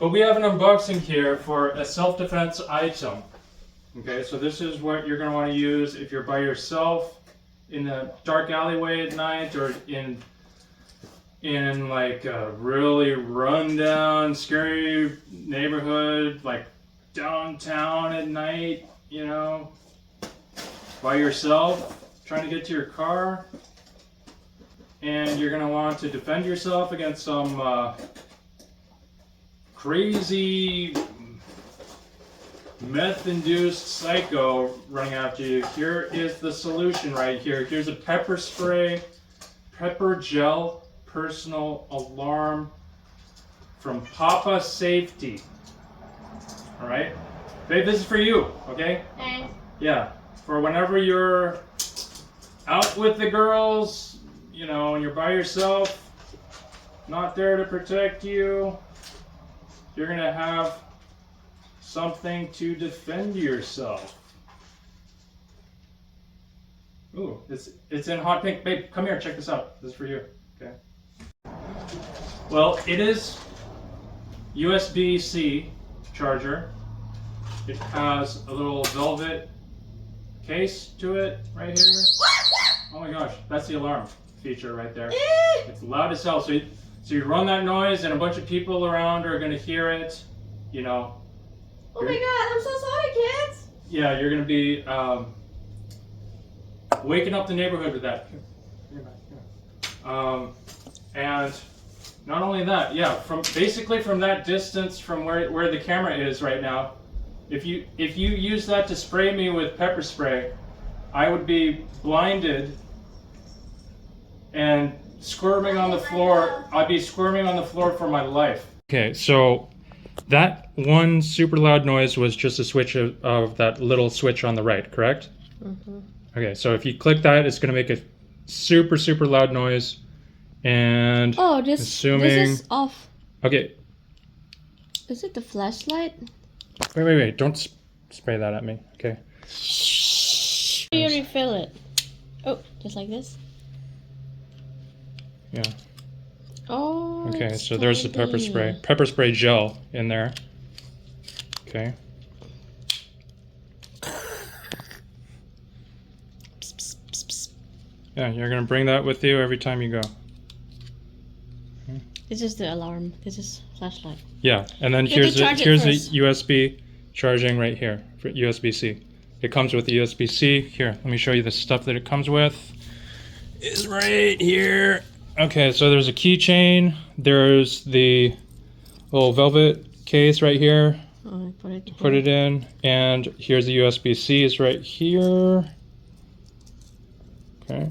But we have an unboxing here for a self-defense item. Okay, so this is what you're going to want to use if you're by yourself in a dark alleyway at night, or in like a really rundown, scary neighborhood, like downtown at night, you know, by yourself, trying to get to your car. And you're going to want to defend yourself against some crazy meth-induced psycho running after you. Here is the solution right here. Here's a pepper spray, pepper gel, personal alarm from PAPASAFETY. All right, babe, this is for you. Okay. Thanks. Yeah, for whenever you're out with the girls, you know, and you're by yourself, not there to protect you, you're gonna have something to defend yourself. Ooh, it's in hot pink. Babe, come here, check this out. This is for you. Okay. Well, it is USB-C charger. It has a little velvet case to it right here. Oh my gosh, that's the alarm feature right there. It's loud as hell. So you run that noise and a bunch of people around are going to hear it, you know. Oh my god, I'm so sorry, kids. Yeah, you're going to be waking up the neighborhood with that. And not only that, yeah, basically from that distance from where the camera is right now, if you use that to spray me with pepper spray, I would be blinded and squirming on the floor. I'd be squirming on the floor for my life. Okay, so that one super loud noise was just a switch of that little switch on the right, correct? Mm-hmm. Okay, so if you click that, it's going to make a super, super loud noise. And this is off. Okay. Is it the flashlight? Wait. Don't spray that at me. Okay. You refill it. Oh, just like this? Yeah. Oh. Okay, so there's the pepper spray gel in there. Okay. Yeah, you're gonna bring that with you every time you go. This is the alarm. This is flashlight. Yeah, and then here's the USB charging right here for USB-C. It comes with the USB-C. Here, let me show you the stuff that it comes with. Is right here. Okay, so there's a keychain. There's the little velvet case right here. Oh, put it in, and here's the USB-C is right here. Okay.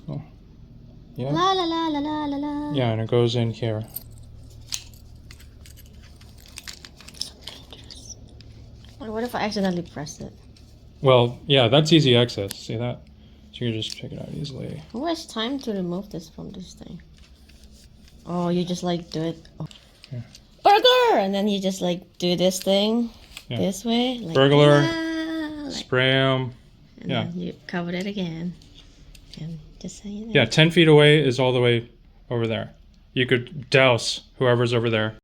Cool. Yeah. La la la la la la la. Yeah, and it goes in here. What if I accidentally press it? Well, yeah, that's easy access. See that? So you can just take it out easily. Who has time to remove this from this thing? Oh, you just like do it. Oh. Yeah. Burglar! And then you just like do this thing this way. Like, burglar, spray them. And then you cover it again. And just say it. Yeah, 10 feet away is all the way over there. You could douse whoever's over there.